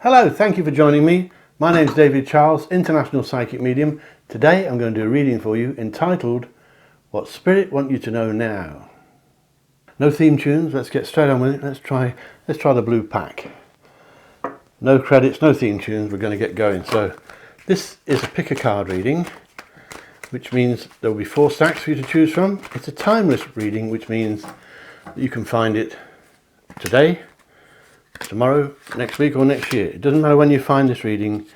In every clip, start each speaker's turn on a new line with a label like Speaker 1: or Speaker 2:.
Speaker 1: Hello, thank you for joining me. My name is David Charles, International Psychic Medium. Today I'm going to do a reading for you entitled, What Spirit Want You to Know Now. No theme tunes, let's get straight on with it. Let's try the blue pack. No credits, no theme tunes, we're going to get going. So this is a pick a card reading, which means there will be 4 stacks for you to choose from. It's a timeless reading, which means that you can find it today, tomorrow, next week or next year. It doesn't matter when you find this reading,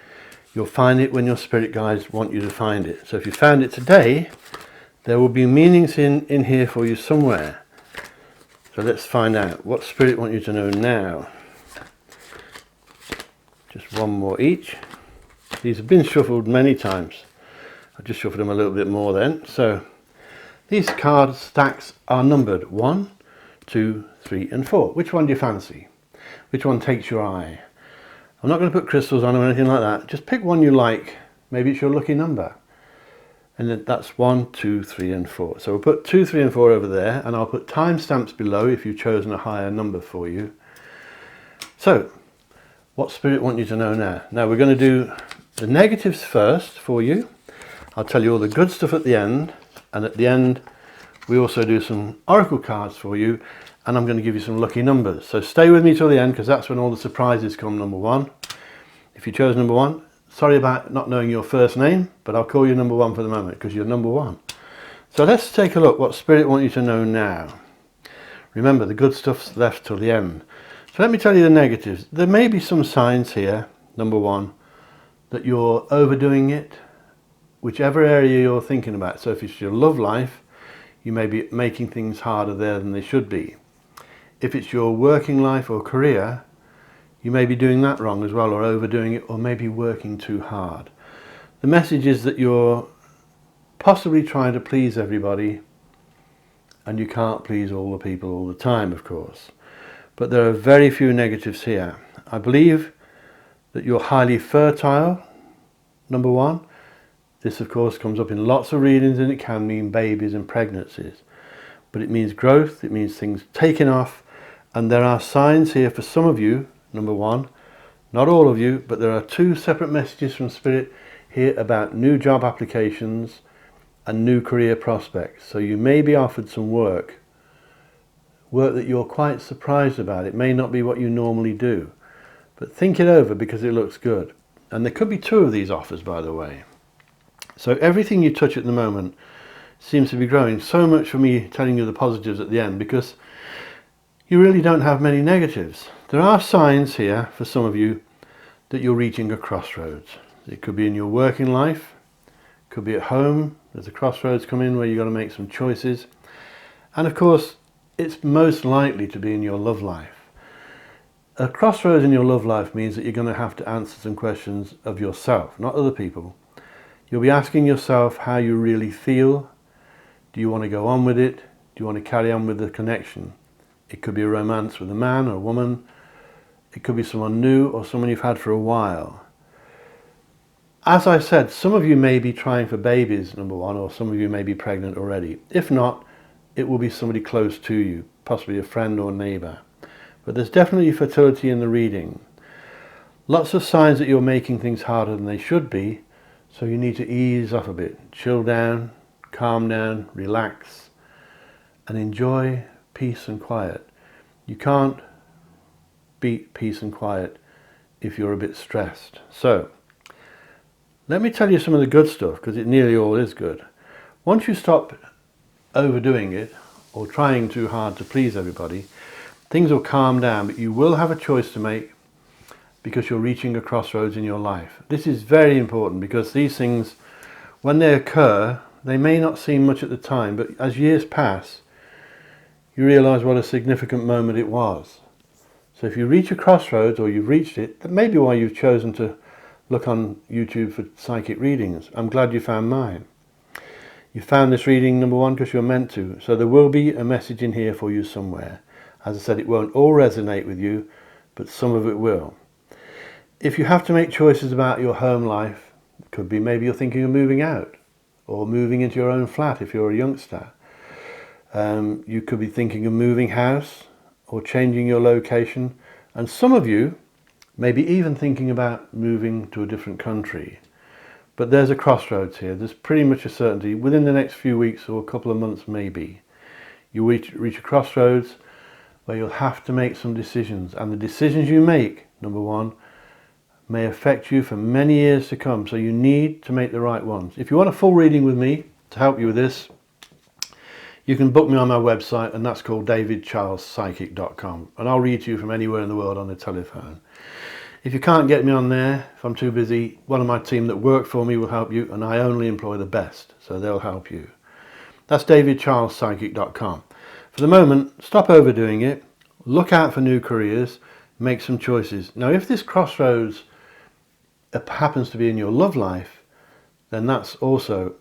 Speaker 1: you'll find it when your spirit guides want you to find it. So if you found it today, there will be meanings in here for you somewhere. So let's find out what spirit want you to know now. Just one more each. These have been shuffled many times. I just shuffled them a little bit more then. So these card stacks are numbered 1, 2, 3 and 4. Which one do you fancy? Which one takes your eye? I'm not going to put crystals on or anything like that. Just pick one you like. Maybe it's your lucky number. And then that's 1, 2, 3 and 4. So we'll put 2, 3 and 4 over there, and I'll put timestamps below if you've chosen a higher number for you. So, what spirit want you to know now? Now we're going to do the negatives first for you. I'll tell you all the good stuff at the end, and at the end we also do some oracle cards for you, and I'm going to give you some lucky numbers. So stay with me till the end, because that's when all the surprises come. Number 1. If you chose number 1, sorry about not knowing your first name, but I'll call you number 1 for the moment, because you're number 1. So let's take a look what spirit want you to know now. Remember, the good stuff's left till the end. So let me tell you the negatives. There may be some signs here, number 1, that you're overdoing it, whichever area you're thinking about. So if it's your love life, you may be making things harder there than they should be. If it's your working life or career, you may be doing that wrong as well, or overdoing it, or maybe working too hard. The message is that you're possibly trying to please everybody, and you can't please all the people all the time, of course. But there are very few negatives here. I believe that you're highly fertile, number 1. This, of course, comes up in lots of readings, and it can mean babies and pregnancies. But it means growth, it means things taking off, and there are signs here for some of you, number 1, not all of you, but there are 2 separate messages from Spirit here about new job applications and new career prospects. So you may be offered some work that you're quite surprised about. It may not be what you normally do, but think it over because it looks good. And there could be 2 of these offers, by the way. So everything you touch at the moment seems to be growing. So much for me telling you the positives at the end, because you really don't have many negatives. There are signs here for some of you that you're reaching a crossroads. It could be in your working life, could be at home. There's a crossroads come in where you've got to make some choices. And of course, it's most likely to be in your love life. A crossroads in your love life means that you're going to have to answer some questions of yourself, not other people. You'll be asking yourself how you really feel. Do you want to go on with it? Do you want to carry on with the connection? It could be a romance with a man or a woman. It could be someone new or someone you've had for a while. As I said, some of you may be trying for babies, number 1, or some of you may be pregnant already. If not, it will be somebody close to you, possibly a friend or neighbour. But there's definitely fertility in the reading. Lots of signs that you're making things harder than they should be, so you need to ease off a bit, chill down, calm down, relax, and enjoy peace and quiet. You can't beat peace and quiet if you're a bit stressed. So, let me tell you some of the good stuff, because it nearly all is good. Once you stop overdoing it, or trying too hard to please everybody, things will calm down, but you will have a choice to make, because you're reaching a crossroads in your life. This is very important, because these things, when they occur, they may not seem much at the time, but as years pass, you realise what a significant moment it was. So if you reach a crossroads, or you've reached it, that may be why you've chosen to look on YouTube for psychic readings. I'm glad you found mine. You found this reading, number 1, because you're meant to. So there will be a message in here for you somewhere. As I said, it won't all resonate with you, but some of it will. If you have to make choices about your home life, it could be maybe you're thinking of moving out, or moving into your own flat if you're a youngster. You could be thinking of moving house or changing your location. And some of you maybe even thinking about moving to a different country. But there's a crossroads here. There's pretty much a certainty. Within the next few weeks or a couple of months maybe, you reach a crossroads where you'll have to make some decisions. And the decisions you make, number one, may affect you for many years to come. So you need to make the right ones. If you want a full reading with me to help you with this, you can book me on my website, and that's called davidcharlespsychic.com. And I'll read to you from anywhere in the world on the telephone. If you can't get me on there, if I'm too busy, one of my team that work for me will help you, and I only employ the best, so they'll help you. That's davidcharlespsychic.com. For the moment, stop overdoing it, look out for new careers, make some choices. Now, if this crossroads happens to be in your love life, then that's also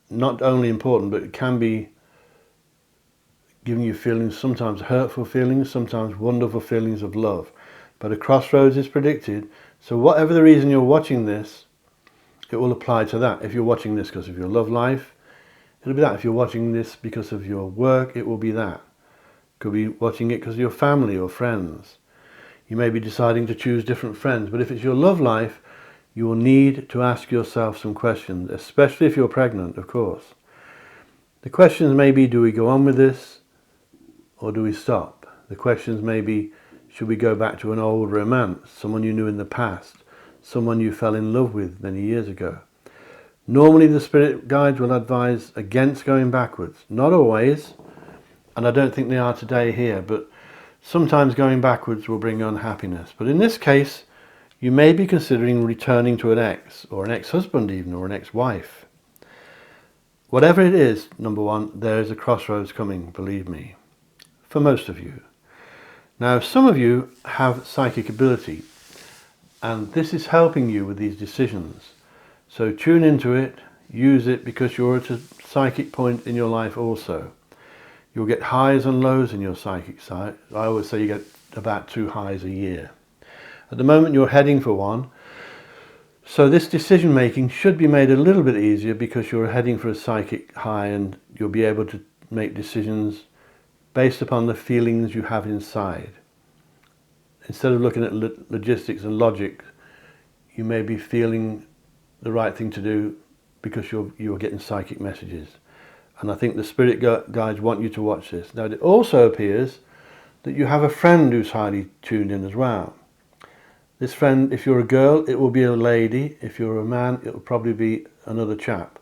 Speaker 1: not only important, but it can be giving you feelings, sometimes hurtful feelings, sometimes wonderful feelings of love. But a crossroads is predicted, so whatever the reason you're watching this, it will apply to that. If you're watching this because of your love life, it'll be that. If you're watching this because of your work, it will be that. Could be watching it because of your family or friends. You may be deciding to choose different friends, but if it's your love life, you will need to ask yourself some questions, especially if you're pregnant, of course. The questions may be, do we go on with this or do we stop? The questions may be, should we go back to an old romance, someone you knew in the past, someone you fell in love with many years ago? Normally the spirit guides will advise against going backwards. Not always, and I don't think they are today here, but sometimes going backwards will bring unhappiness. But in this case, you may be considering returning to an ex, or an ex-husband even, or an ex-wife. Whatever it is, number one, there is a crossroads coming, believe me, for most of you. Now, some of you have psychic ability, and this is helping you with these decisions. So tune into it, use it, because you're at a psychic point in your life also. You'll get highs and lows in your psychic side. I always say you get about 2 highs a year. At the moment you're heading for one, so this decision making should be made a little bit easier because you're heading for a psychic high, and you'll be able to make decisions based upon the feelings you have inside. Instead of looking at logistics and logic, you may be feeling the right thing to do because you're getting psychic messages. And I think the spirit guides want you to watch this. Now, it also appears that you have a friend who's highly tuned in as well. This friend, if you're a girl, it will be a lady. If you're a man, it will probably be another chap.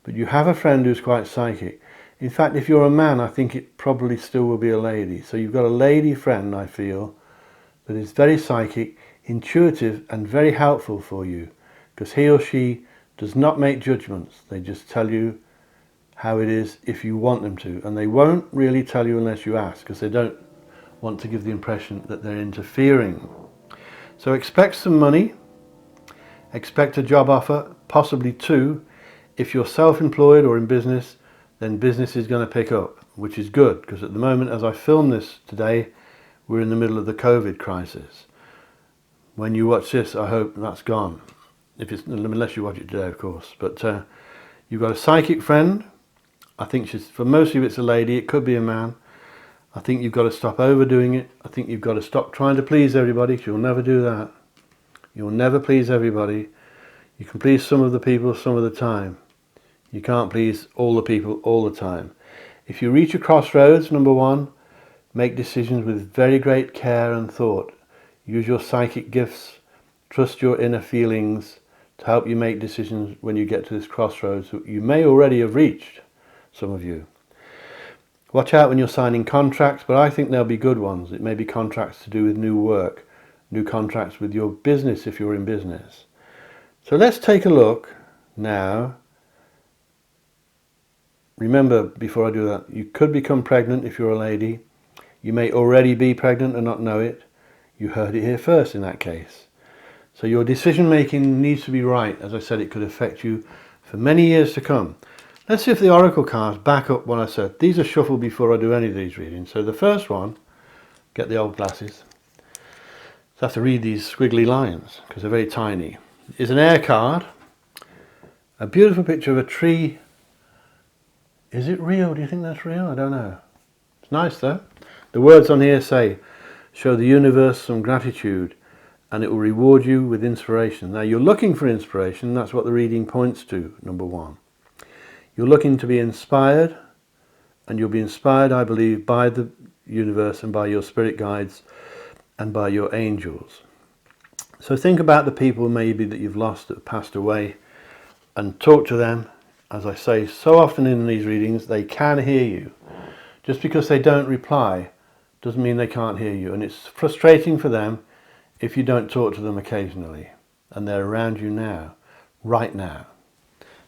Speaker 1: But you have a friend who's quite psychic. In fact, if you're a man, I think it probably still will be a lady. So you've got a lady friend, I feel, that is very psychic, intuitive, and very helpful for you, because he or she does not make judgments. They just tell you how it is if you want them to, and they won't really tell you unless you ask, because they don't want to give the impression that they're interfering. So expect some money, expect a job offer, possibly 2. If you're self-employed or in business, then business is going to pick up, which is good, because at the moment, as I film this today, we're in the middle of the COVID crisis. When you watch this, I hope that's gone. Unless you watch it today, of course. But you've got a psychic friend. I think for most of you it's a lady, it could be a man. I think you've got to stop overdoing it. I think you've got to stop trying to please everybody, because you'll never do that. You'll never please everybody. You can please some of the people some of the time. You can't please all the people all the time. If you reach a crossroads, number one, make decisions with very great care and thought. Use your psychic gifts. Trust your inner feelings to help you make decisions when you get to this crossroads that you may already have reached, some of you. Watch out when you're signing contracts, but I think they'll be good ones. It may be contracts to do with new work, new contracts with your business if you're in business. So let's take a look now. Remember, before I do that, you could become pregnant if you're a lady. You may already be pregnant and not know it. You heard it here first in that case. So your decision making needs to be right. As I said, it could affect you for many years to come. Let's see if the oracle cards back up what I said. These are shuffled before I do any of these readings. So the first one, get the old glasses. So I have to read these squiggly lines because they're very tiny. Is an air card. A beautiful picture of a tree. Is it real? Do you think that's real? I don't know. It's nice though. The words on here say, show the universe some gratitude and it will reward you with inspiration. Now you're looking for inspiration, that's what the reading points to, number one. You're looking to be inspired, and you'll be inspired, I believe, by the universe and by your spirit guides and by your angels. So think about the people maybe that you've lost, that have passed away, and talk to them. As I say so often in these readings, they can hear you. Just because they don't reply doesn't mean they can't hear you, and it's frustrating for them if you don't talk to them occasionally, and they're around you now, right now.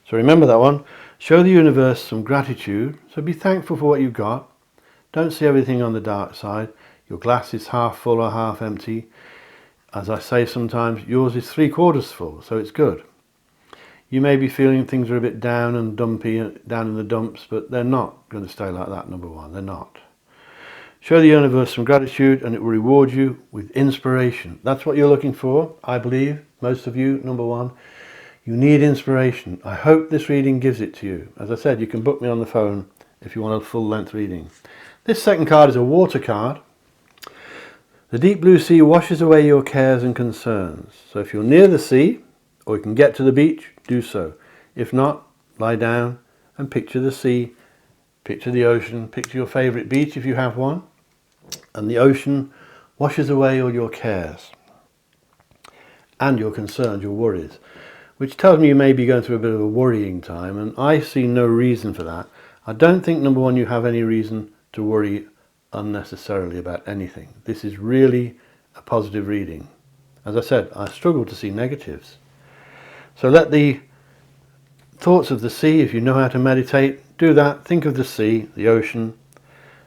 Speaker 1: So remember that one. Show the universe some gratitude, so be thankful for what you've got. Don't see everything on the dark side. Your glass is half full or half empty. As I say sometimes, yours is 3/4 full, so it's good. You may be feeling things are a bit down and dumpy, down in the dumps, but they're not going to stay like that, number one. They're not. Show the universe some gratitude and it will reward you with inspiration. That's what you're looking for, I believe, most of you, number one. You need inspiration. I hope this reading gives it to you. As I said, you can book me on the phone if you want a full-length reading. This second card is a water card. The deep blue sea washes away your cares and concerns. So if you're near the sea, or you can get to the beach, do so. If not, lie down and picture the sea, picture the ocean, picture your favourite beach if you have one, and the ocean washes away all your cares and your concerns, your worries, which tells me you may be going through a bit of a worrying time, and I see no reason for that. I don't think, number one, you have any reason to worry unnecessarily about anything. This is really a positive reading. As I said, I struggle to see negatives. So let the thoughts of the sea, if you know how to meditate, do that. Think of the sea, the ocean.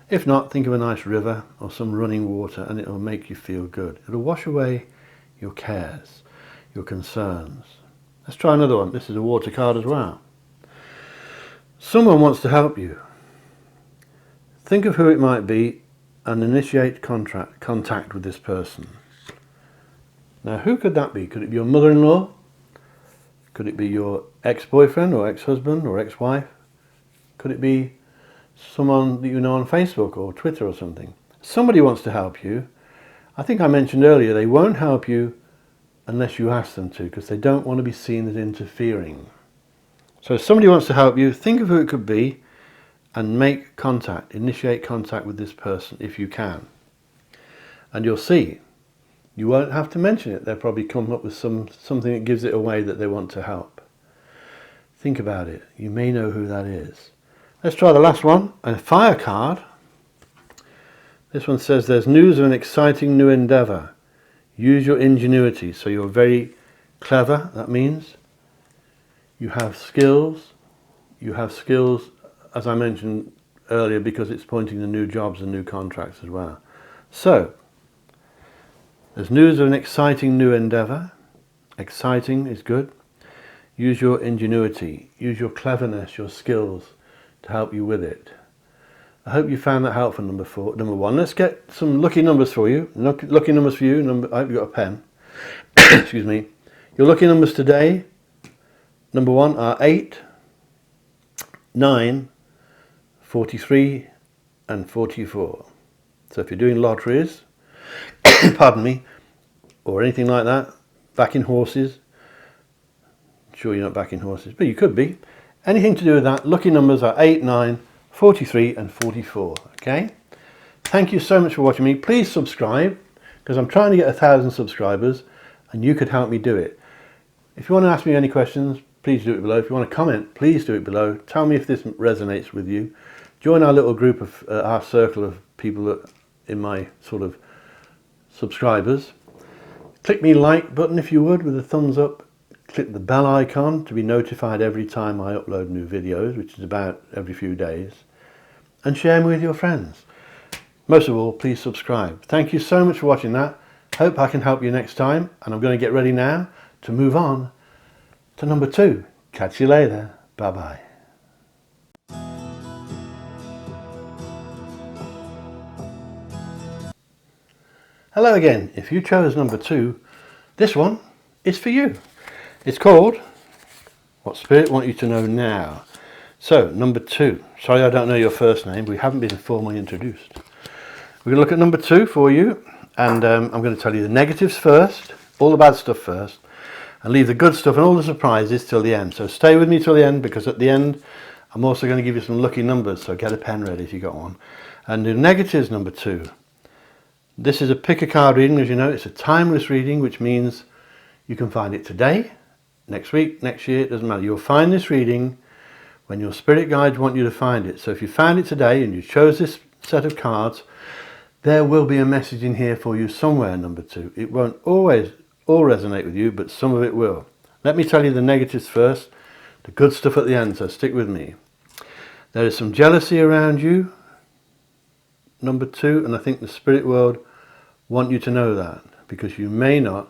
Speaker 1: If not, think of a nice river or some running water, and it will make you feel good. It'll wash away your cares, your concerns. Let's try another one. This is a water card as well. Someone wants to help you. Think of who it might be and initiate contact with this person. Now, who could that be? Could it be your mother-in-law? Could it be your ex-boyfriend or ex-husband or ex-wife? Could it be someone that you know on Facebook or Twitter or something? Somebody wants to help you. I think I mentioned earlier, they won't help you unless you ask them to, because they don't want to be seen as interfering. So if somebody wants to help you, think of who it could be and make contact, initiate contact with this person if you can. And you'll see, you won't have to mention it. They'll probably come up with something that gives it away that they want to help. Think about it. You may know who that is. Let's try the last one, a fire card. This one says, there's news of an exciting new endeavour. Use your ingenuity. So you're very clever, that means. You have skills. You have skills, as I mentioned earlier, because it's pointing to new jobs and new contracts as well. So, there's news of an exciting new endeavour. Exciting is good. Use your ingenuity. Use your cleverness, your skills to help you with it. I hope you found that helpful, number one. Let's get some lucky numbers for you. Lucky numbers for you. I hope you've got a pen. Excuse me. Your lucky numbers today, number one, are 8, 9, 43 and 44. So if you're doing lotteries, pardon me, or anything like that, backing horses, sure you're not backing horses, but you could be. Anything to do with that, lucky numbers are 8, 9, 43 and 44, okay? Thank you so much for watching me. Please subscribe, because I'm trying to get 1,000 subscribers, and you could help me do it. If you want to ask me any questions, please do it below. If you want to comment, please do it below. Tell me if this resonates with you. Join our little group of, our circle of people that in my sort of subscribers. Click me like button if you would with a thumbs up. Click the bell icon to be notified every time I upload new videos, which is about every few days. And share me with your friends. Most of all, please subscribe. Thank you so much for watching that. Hope I can help you next time. And I'm going to get ready now to move on to number 2. Catch you later. Bye-bye. Hello again. If you chose number 2, this one is for you. It's called What Spirit Want You to Know Now. So, number 2. Sorry I don't know your first name. We haven't been formally introduced. We're going to look at number 2 for you. And I'm going to tell you the negatives first. all the bad stuff first and leave the good stuff and all the surprises till the end. So stay with me till the end, because at the end I'm also going to give you some lucky numbers, so get a pen ready if you got one. And the negatives, number 2. This is a pick a card reading, as you know. It's a timeless reading, which means you can find it today, next week, next year, it doesn't matter. You'll find this reading when your spirit guides want you to find it. So if you found it today and you chose this set of cards, there will be a message in here for you somewhere, number 2. It won't always all resonate with you, but some of it will. Let me tell you the negatives first, the good stuff at the end, so stick with me. There is some jealousy around you, number 2, and I think the spirit world want you to know that, because you may not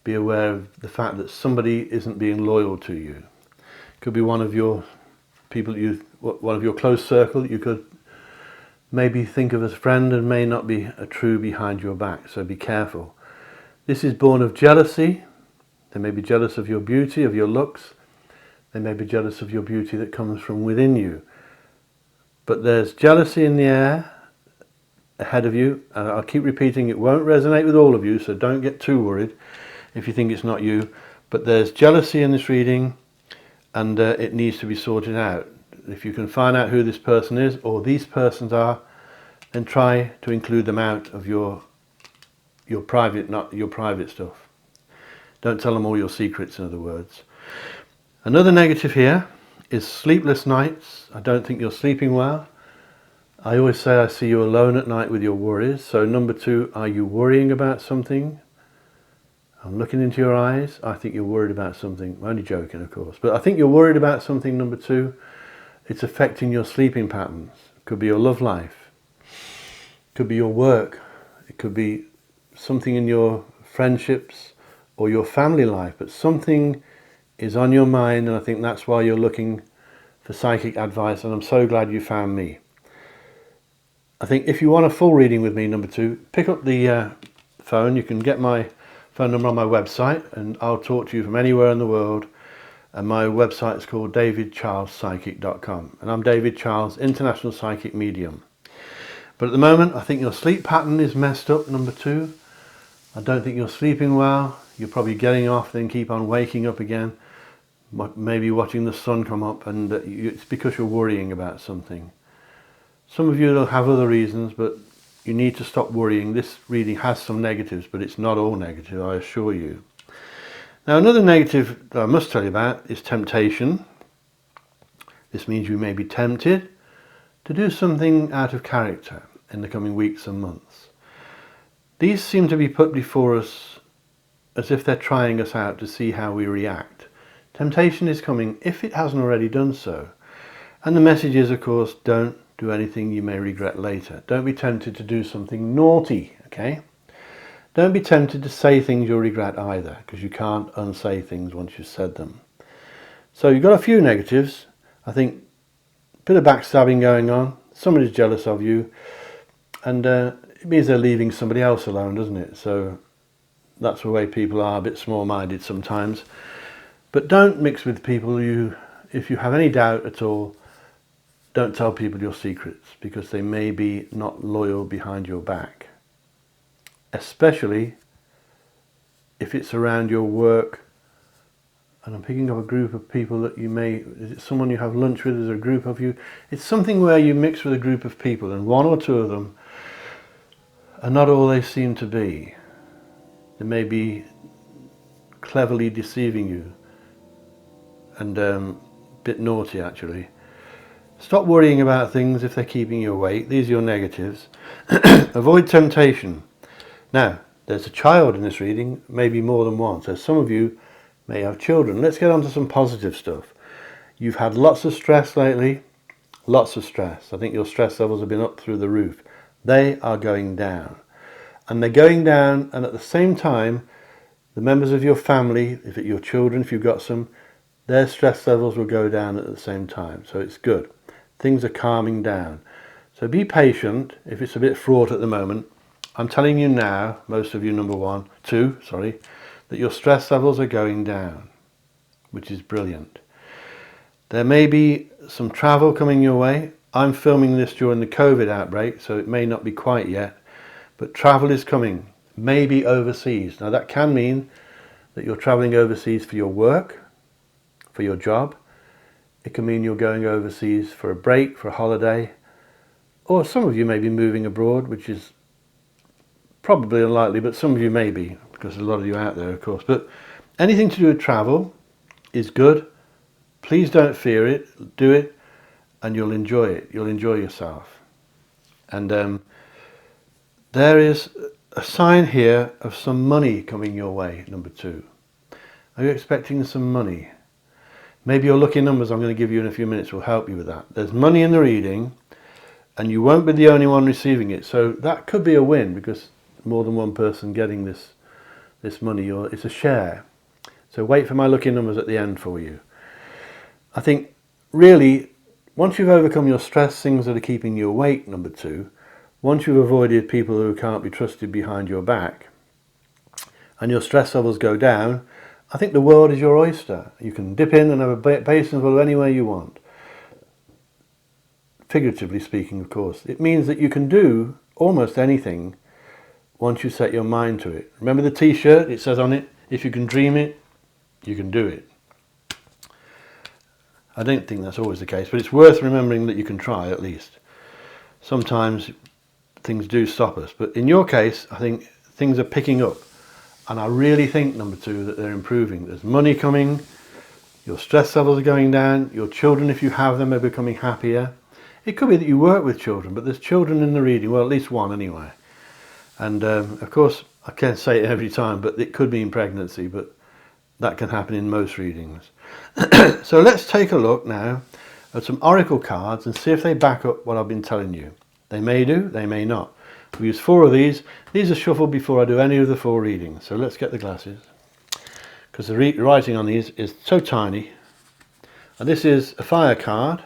Speaker 1: be aware of the fact that somebody isn't being loyal to you. It could be one of your people, one of your close circle that you could maybe think of as a friend and may not be a true behind your back, so be careful. This is born of jealousy. They may be jealous of your beauty, of your looks. They may be jealous of your beauty that comes from within you. But there's jealousy in the air ahead of you, and I'll keep repeating, it won't resonate with all of you, so don't get too worried if you think it's not you. But there's jealousy in this reading, and it needs to be sorted out. If you can find out who this person is or these persons are, then try to include them out of your private, not your private stuff. Don't tell them all your secrets, in other words. Another negative here is sleepless nights. I don't think you're sleeping well. I always say I see you alone at night with your worries. So number 2, are you worrying about something? I'm looking into your eyes. I think you're worried about something. I'm only joking, of course. But I think you're worried about something, number 2. It's affecting your sleeping patterns. It could be your love life. It could be your work. It could be something in your friendships or your family life. But something is on your mind, and I think that's why you're looking for psychic advice, and I'm so glad you found me. I think if you want a full reading with me, number 2, pick up the phone. You can get my phone number on my website, and I'll talk to you from anywhere in the world. And my website is called davidcharlespsychic.com, and I'm David Charles, International Psychic Medium. But at the moment, I think your sleep pattern is messed up, number 2. I don't think you're sleeping well. You're probably getting off, then keep on waking up again, maybe watching the sun come up, and it's because you're worrying about something. Some of you will have other reasons, but you need to stop worrying. This reading has some negatives, but it's not all negative, I assure you. Now, another negative that I must tell you about is temptation. This means you may be tempted to do something out of character in the coming weeks and months. These seem to be put before us as if they're trying us out to see how we react. Temptation is coming if it hasn't already done so. And the message is, of course, don't do anything you may regret later. Don't be tempted to do something naughty, okay? Don't be tempted to say things you'll regret either, because you can't unsay things once you've said them. So you've got a few negatives. I think a bit of backstabbing going on. Somebody's jealous of you, and it means they're leaving somebody else alone, doesn't it? So that's the way people are, a bit small-minded sometimes. But don't mix with people. If you have any doubt at all, don't tell people your secrets, because they may be not loyal behind your back. Especially if it's around your work, and I'm picking up a group of people that is it someone you have lunch with, is there a group of you? It's something where you mix with a group of people, and one or two of them are not all they seem to be. They may be cleverly deceiving you, and a bit naughty actually. Stop worrying about things if they're keeping you awake. These are your negatives. Avoid temptation. Now, there's a child in this reading, maybe more than one. So some of you may have children. Let's get on to some positive stuff. You've had lots of stress lately. Lots of stress. I think your stress levels have been up through the roof. They are going down. And they're going down, and at the same time, the members of your family, if it's your children, if you've got some, their stress levels will go down at the same time. So it's good. Things are calming down. So be patient if it's a bit fraught at the moment. I'm telling you now, most of you, that your stress levels are going down, which is brilliant. There may be some travel coming your way. I'm filming this during the COVID outbreak, so it may not be quite yet, but travel is coming, maybe overseas. Now that can mean that you're travelling overseas for your work, for your job. It can mean you're going overseas for a break, for a holiday, or some of you may be moving abroad, which is probably unlikely, but some of you may be, because there's a lot of you out there, of course. But anything to do with travel is good. Please don't fear it. Do it, and you'll enjoy it. You'll enjoy yourself. And there is a sign here of some money coming your way, number 2. Are you expecting some money? Maybe your lucky numbers I'm going to give you in a few minutes will help you with that. There's money in the reading, and you won't be the only one receiving it. So that could be a win, because more than one person getting this money, or it's a share. So wait for my lucky numbers at the end for you. I think really, once you've overcome your stress, things that are keeping you awake, number 2, once you've avoided people who can't be trusted behind your back, and your stress levels go down, I think the world is your oyster. You can dip in and have a basin full anywhere you want. Figuratively speaking, of course. It means that you can do almost anything once you set your mind to it. Remember the t-shirt? It says on it, if you can dream it, you can do it. I don't think that's always the case, but it's worth remembering that you can try at least. Sometimes things do stop us, but in your case, I think things are picking up. And I really think, number 2, that they're improving. There's money coming, your stress levels are going down, your children, if you have them, are becoming happier. It could be that you work with children, but there's children in the reading, well, at least one anyway. And of course, I can't say it every time, but it could mean pregnancy, but that can happen in most readings. So let's take a look now at some oracle cards and see if they back up what I've been telling you. They may do, they may not. We use 4 of these. These are shuffled before I do any of the 4 readings. So let's get the glasses, because the writing on these is so tiny. And this is a fire card.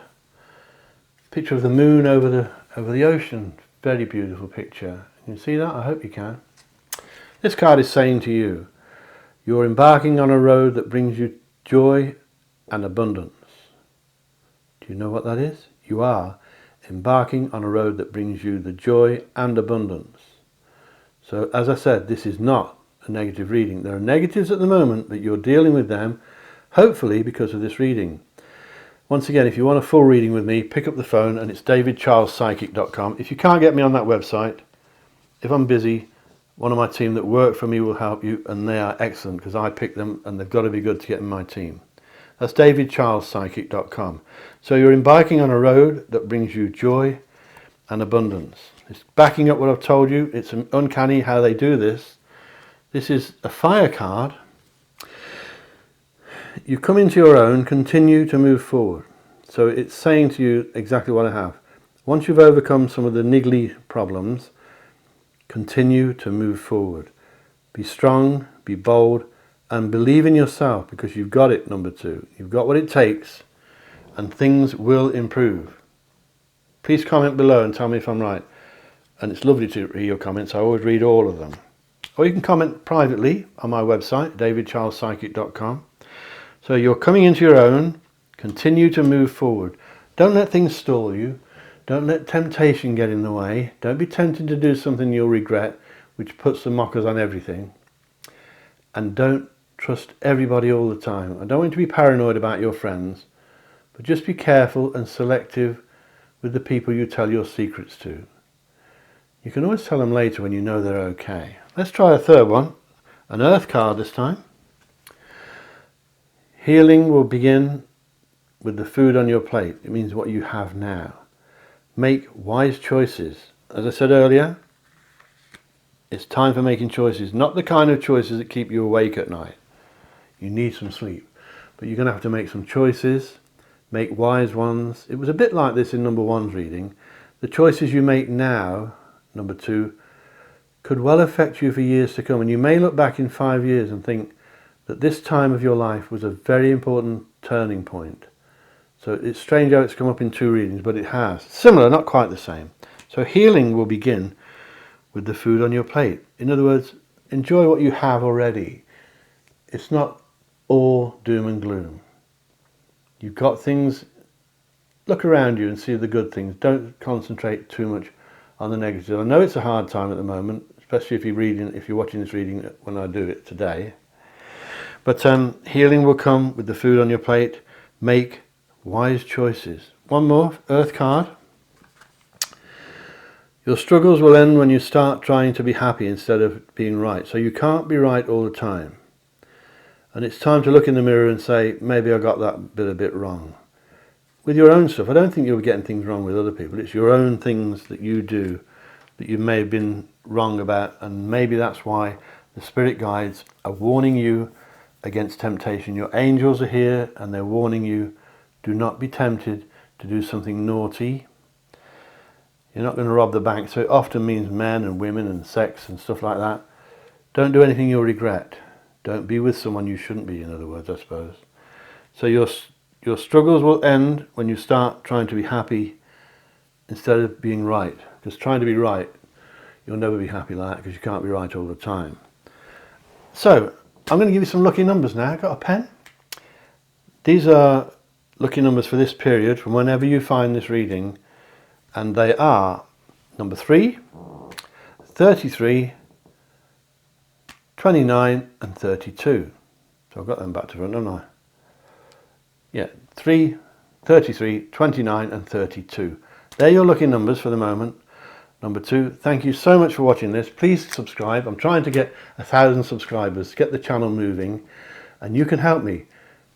Speaker 1: Picture of the moon over the ocean. Very beautiful picture. Can you see that? I hope you can. This card is saying to you, you're embarking on a road that brings you joy and abundance. Do you know what that is? You are embarking on a road that brings you the joy and abundance. So as I said, this is not a negative reading. There are negatives at the moment, but you're dealing with them, hopefully because of this reading. Once again, if you want a full reading with me, pick up the phone, and it's davidcharlespsychic.com. If you can't get me on that website, if I'm busy, one of my team that work for me will help you, and they are excellent because I pick them and they've got to be good to get in my team. That's davidcharlespsychic.com. So you're embarking on a road that brings you joy and abundance. It's backing up what I've told you. It's uncanny how they do this. This is a fire card. You come into your own, continue to move forward. So it's saying to you exactly what I have. Once you've overcome some of the niggly problems, continue to move forward. Be strong, be bold, and believe in yourself, because you've got it, number 2. You've got what it takes, and things will improve. Please comment below and tell me if I'm right. And it's lovely to read your comments. I always read all of them. Or you can comment privately on my website, davidcharlespsychic.com. So you're coming into your own. Continue to move forward. Don't let things stall you. Don't let temptation get in the way. Don't be tempted to do something you'll regret, which puts the mockers on everything. And don't trust everybody all the time. I don't want you to be paranoid about your friends, but just be careful and selective with the people you tell your secrets to. You can always tell them later when you know they're okay. Let's try a third one, an earth card this time. Healing will begin with the food on your plate. It means what you have now. Make wise choices. As I said earlier, it's time for making choices, not the kind of choices that keep you awake at night. You need some sleep, but you're going to have to make some choices, make wise ones. It was a bit like this in number 1's reading. The choices you make now, number 2, could well affect you for years to come, and you may look back in 5 years and think that this time of your life was a very important turning point. So it's strange how it's come up in 2 readings, but it has. Similar, not quite the same. So healing will begin with the food on your plate. In other words, enjoy what you have already. It's not all doom and gloom. You've got things. Look around you and see the good things. Don't concentrate too much on the negative. I know it's a hard time at the moment, especially if you're watching this reading when I do it today. But healing will come with the food on your plate. Make wise choices. One more Earth card. Your struggles will end when you start trying to be happy instead of being right. So you can't be right all the time. And it's time to look in the mirror and say, maybe I got that bit a bit wrong. With your own stuff, I don't think you'll be getting things wrong with other people. It's your own things that you do that you may have been wrong about. And maybe that's why the spirit guides are warning you against temptation. Your angels are here and they're warning you, do not be tempted to do something naughty. You're not going to rob the bank. So it often means men and women and sex and stuff like that. Don't do anything you'll regret. Don't be with someone you shouldn't be, in other words, I suppose. So your struggles will end when you start trying to be happy instead of being right. Because trying to be right, you'll never be happy like that because you can't be right all the time. So I'm going to give you some lucky numbers now. Got a pen? These are lucky numbers for this period from whenever you find this reading, and they are number 3, 33, 29 and 32. So I've got them back to front, haven't I? Yeah, 3, 33, 29 and 32. They're your lucky numbers for the moment. Number 2, thank you so much for watching this. Please subscribe. I'm trying to get 1,000 subscribers, get the channel moving, and you can help me.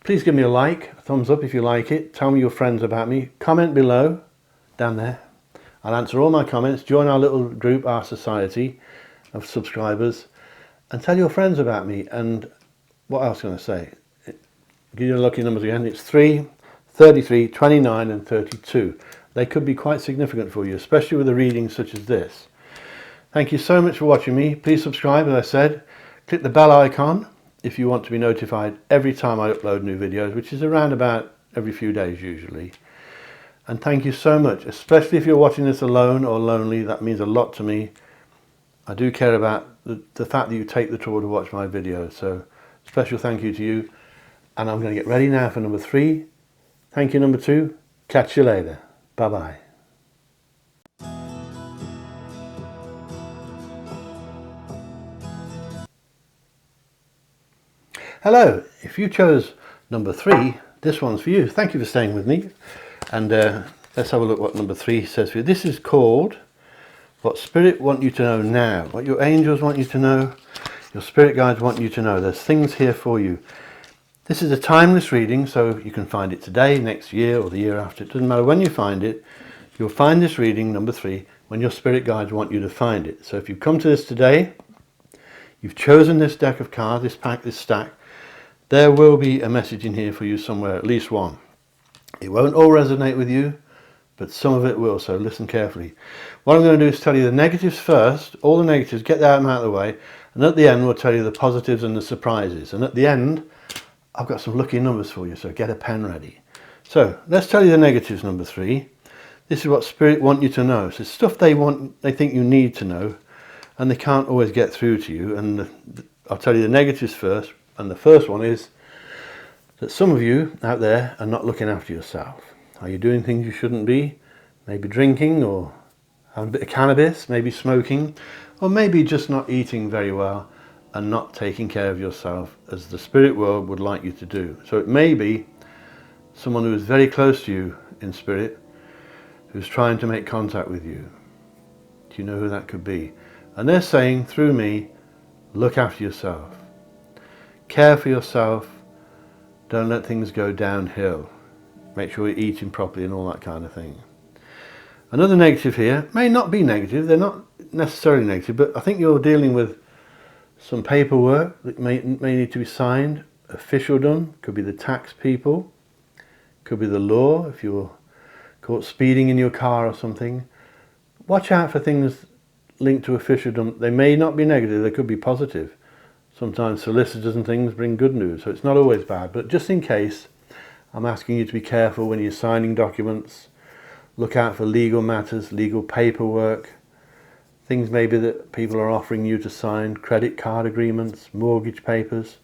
Speaker 1: Please give me a like, a thumbs up if you like it. Tell me your friends about me. Comment below, down there. I'll answer all my comments. Join our little group, our society of subscribers, and tell your friends about me. And what else can I say? Give you the lucky numbers again. It's 3, 33, 29 and 32. They could be quite significant for you, especially with a reading such as this. Thank you so much for watching me. Please subscribe, as I said. Click the bell icon if you want to be notified every time I upload new videos, which is around about every few days usually. And thank you so much, especially if you're watching this alone or lonely. That means a lot to me. I do care about the fact that you take the trouble to watch my videos. So special thank you to you. And I'm going to get ready now for number 3. Thank you, number 2. Catch you later. Bye-bye. Hello. If you chose number 3, this one's for you. Thank you for staying with me. And let's have a look what number 3 says for you. This is called What Spirit Want You to Know Now. What your angels want you to know, your spirit guides want you to know. There's things here for you. This is a timeless reading, so you can find it today, next year, or the year after. It doesn't matter when you find it. You'll find this reading, number 3, when your spirit guides want you to find it. So if you come to this today, you've chosen this deck of cards, this pack, this stack, there will be a message in here for you somewhere, at least one. It won't all resonate with you, but some of it will, so listen carefully. What I'm going to do is tell you the negatives first, all the negatives, get them out of the way, and at the end we'll tell you the positives and the surprises. And at the end, I've got some lucky numbers for you, so get a pen ready. So let's tell you the negatives, number 3. This is what Spirit want you to know. So it's stuff they think you need to know, and they can't always get through to you. And I'll tell you the negatives first. And the first one is that some of you out there are not looking after yourself. Are you doing things you shouldn't be? Maybe drinking, or having a bit of cannabis, maybe smoking, or maybe just not eating very well and not taking care of yourself as the spirit world would like you to do. So it may be someone who is very close to you in spirit who's trying to make contact with you. Do you know who that could be? And they're saying, through me, look after yourself. Care for yourself. Don't let things go downhill. Make sure you're eating properly and all that kind of thing. Another negative here may not be negative. They're not necessarily negative, but I think you're dealing with some paperwork that may need to be signed. Officialdom, could be the tax people, could be the law if you're caught speeding in your car or something. Watch out for things linked to officialdom. They may not be negative, they could be positive. Sometimes solicitors and things bring good news, so it's not always bad. But just in case, I'm asking you to be careful when you're signing documents. Look out for legal matters, legal paperwork. Things maybe that people are offering you to sign, credit card agreements, mortgage papers.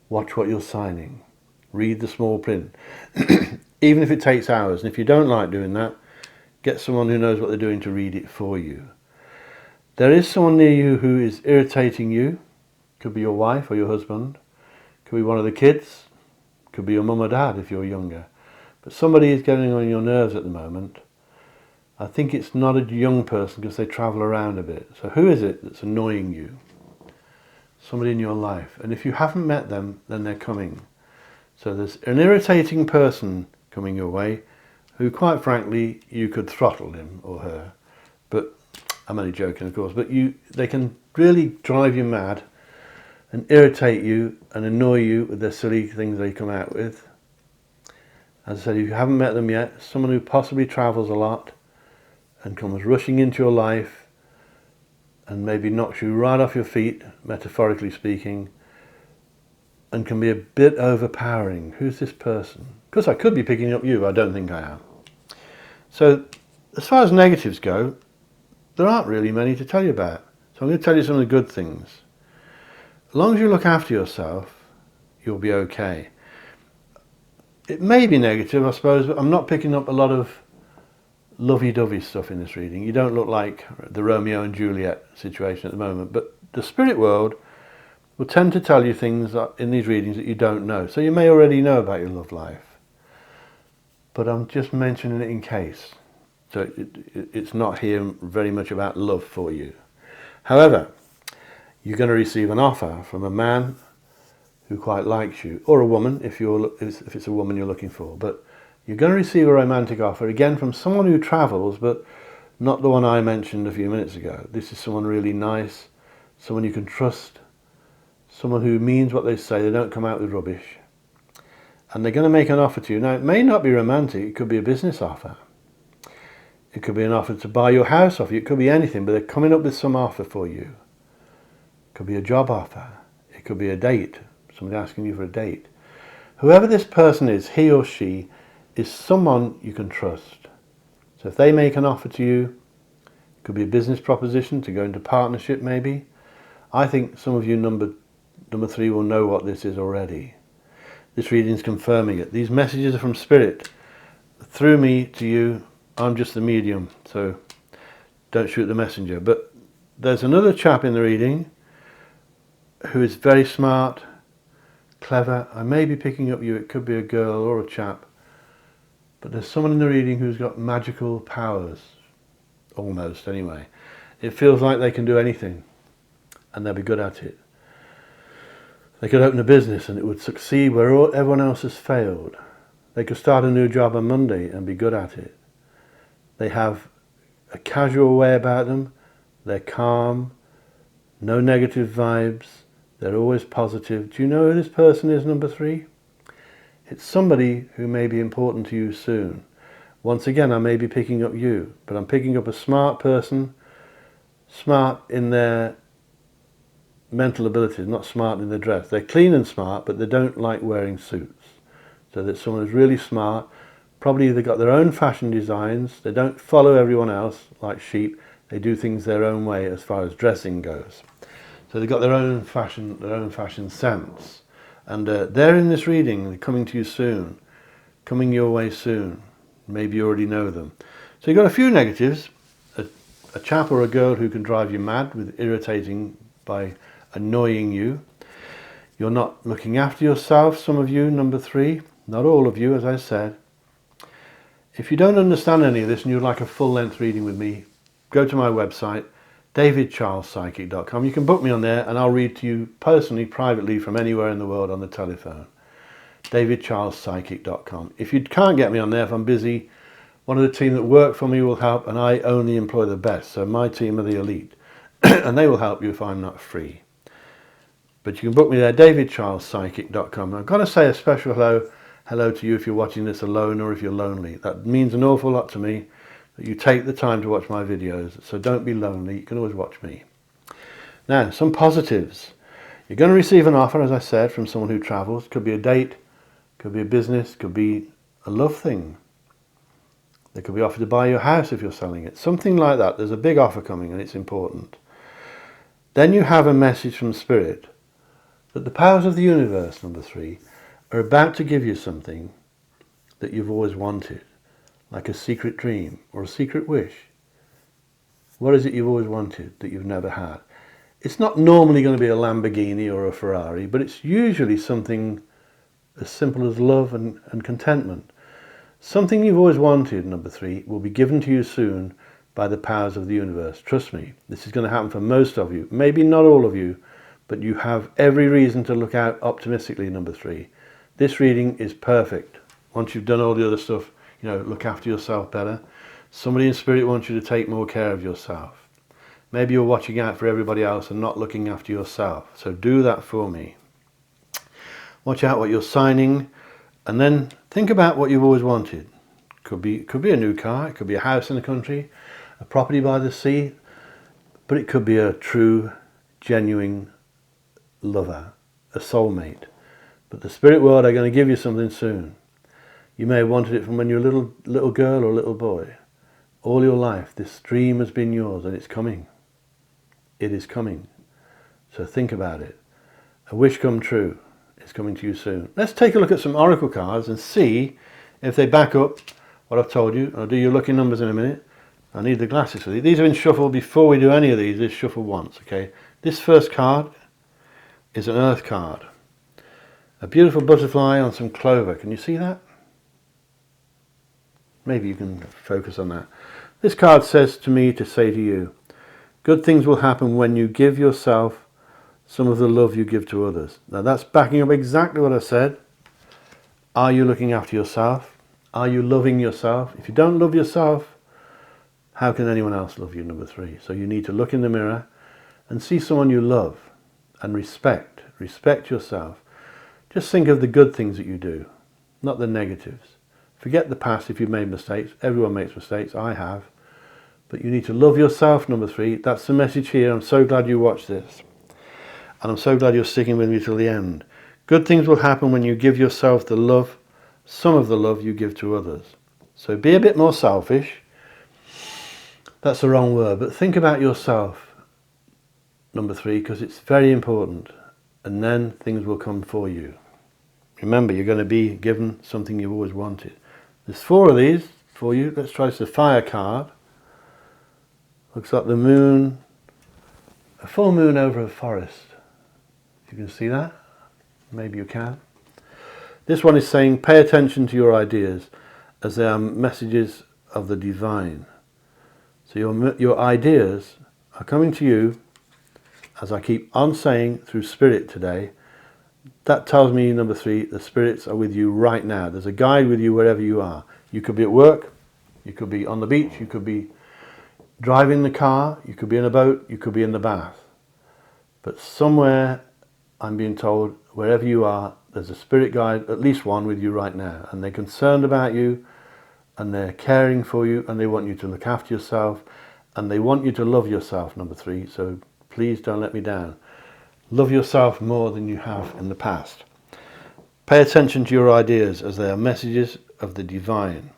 Speaker 1: Watch what you're signing. Read the small print. Even if it takes hours. And if you don't like doing that, get someone who knows what they're doing to read it for you. There is someone near you who is irritating you. Could be your wife or your husband. Could be one of the kids, could be your mum or dad if you're younger. But somebody is getting on your nerves at the moment. I think it's not a young person because they travel around a bit. So who is it that's annoying you? Somebody in your life. And if you haven't met them, then they're coming. So there's an irritating person coming your way who, quite frankly, you could throttle him or her. But I'm only joking, of course. But they can really drive you mad and irritate you and annoy you with the silly things they come out with. As I said, if you haven't met them yet, someone who possibly travels a lot and comes rushing into your life and maybe knocks you right off your feet, metaphorically speaking, and can be a bit overpowering. Who's this person? Because I could be picking up you, I don't think I am. So, as far as negatives go, there aren't really many to tell you about. So I'm going to tell you some of the good things. As long as you look after yourself, you'll be okay. It may be negative, I suppose, but I'm not picking up a lot of lovey-dovey stuff in this reading. You don't look like the Romeo and Juliet situation at the moment, but the spirit world will tend to tell you things in these readings that you don't know. So you may already know about your love life, but I'm just mentioning it in case. So it's not here very much about love for you. However, you're going to receive an offer from a man who quite likes you, or a woman if it's a woman you're looking for. But you're going to receive a romantic offer, again, from someone who travels, but not the one I mentioned a few minutes ago. This is someone really nice, someone you can trust, someone who means what they say. They don't come out with rubbish. And they're going to make an offer to you. Now, it may not be romantic. It could be a business offer. It could be an offer to buy your house off you. It could be anything, but they're coming up with some offer for you. It could be a job offer. It could be a date. Somebody asking you for a date. Whoever this person is, he or she, is someone you can trust. So if they make an offer to you, it could be a business proposition to go into partnership maybe. I think some of you number 3 will know what this is already. This reading is confirming it. These messages are from Spirit. Through me to you, I'm just the medium, so don't shoot the messenger. But there's another chap in the reading who is very smart, clever. I may be picking up you, it could be a girl or a chap. But there's someone in the reading who's got magical powers, almost anyway. It feels like they can do anything, and they'll be good at it. They could open a business and it would succeed where everyone else has failed. They could start a new job on Monday and be good at it. They have a casual way about them. They're calm, no negative vibes. They're always positive. Do you know who this person is, number 3? It's somebody who may be important to you soon. Once again, I may be picking up you, but I'm picking up a smart person, smart in their mental abilities, not smart in their dress. They're clean and smart, but they don't like wearing suits. So that someone who's really smart, probably they've got their own fashion designs. They don't follow everyone else like sheep. They do things their own way as far as dressing goes. So they've got their own fashion sense. And they're in this reading, they're coming to you soon, coming your way soon. Maybe you already know them. So you've got a few negatives. A chap or a girl who can drive you mad with irritating by annoying you. You're not looking after yourself, some of you, number 3. Not all of you, as I said. If you don't understand any of this and you'd like a full-length reading with me, go to my website, davidcharlespsychic.com. You can book me on there and I'll read to you personally, privately, from anywhere in the world on the telephone. davidcharlespsychic.com. If you can't get me on there, if I'm busy, one of the team that work for me will help, and I only employ the best. So my team are the elite and they will help you if I'm not free. But you can book me there, davidcharlespsychic.com. I've got to say a special hello to you if you're watching this alone or if you're lonely. That means an awful lot to me, that you take the time to watch my videos. So don't be lonely, you can always watch me. Now, some positives. You're going to receive an offer, as I said, from someone who travels. Could be a date, could be a business, could be a love thing. They could be offered to buy your house if you're selling it. Something like that. There's a big offer coming and it's important. Then you have a message from Spirit that the powers of the universe, number 3, are about to give you something that you've always wanted, like a secret dream or a secret wish. What is it you've always wanted that you've never had? It's not normally going to be a Lamborghini or a Ferrari, but it's usually something as simple as love and contentment. Something you've always wanted, number 3, will be given to you soon by the powers of the universe. Trust me, this is going to happen for most of you. Maybe not all of you, but you have every reason to look out optimistically, number 3. This reading is perfect. Once you've done all the other stuff, look after yourself better. Somebody in spirit wants you to take more care of yourself. Maybe you're watching out for everybody else and not looking after yourself. So do that for me. Watch out what you're signing, and then think about what you've always wanted. Could be a new car, it could be a house in the country, a property by the sea, but it could be a true, genuine lover, a soulmate. But the spirit world are going to give you something soon. You may have wanted it from when you were a little girl or little boy. All your life, this dream has been yours, and it's coming. It is coming. So think about it. A wish come true. It's coming to you soon. Let's take a look at some oracle cards and see if they back up what I've told you. I'll do your lucky numbers in a minute. I need the glasses for these. These have been shuffled before we do any of these. Just shuffle once, okay? This first card is an earth card. A beautiful butterfly on some clover. Can you see that? Maybe you can focus on that. This card says to me to say to you, good things will happen when you give yourself some of the love you give to others. Now that's backing up exactly what I said. Are you looking after yourself? Are you loving yourself? If you don't love yourself, how can anyone else love you, number 3? So you need to look in the mirror and see someone you love and respect. Respect yourself. Just think of the good things that you do, not the negatives. Forget the past if you've made mistakes. Everyone makes mistakes. I have. But you need to love yourself, number 3. That's the message here. I'm so glad you watched this. And I'm so glad you're sticking with me till the end. Good things will happen when you give yourself the love, some of the love you give to others. So be a bit more selfish. That's the wrong word, but think about yourself, number 3, because it's very important. And then things will come for you. Remember, you're going to be given something you've always wanted. There's 4 of these for you. Let's try the fire card. Looks like the moon, a full moon over a forest. You can see that? Maybe you can. This one is saying, pay attention to your ideas as they are messages of the divine. So your ideas are coming to you, as I keep on saying, through spirit today. That tells me, number 3, the spirits are with you right now. There's a guide with you wherever you are. You could be at work, you could be on the beach, you could be driving the car, you could be in a boat, you could be in the bath. But somewhere, I'm being told, wherever you are, there's a spirit guide, at least one with you right now. And they're concerned about you, and they're caring for you, and they want you to look after yourself, and they want you to love yourself, number 3. So please don't let me down. Love yourself more than you have in the past. Pay attention to your ideas as they are messages of the divine.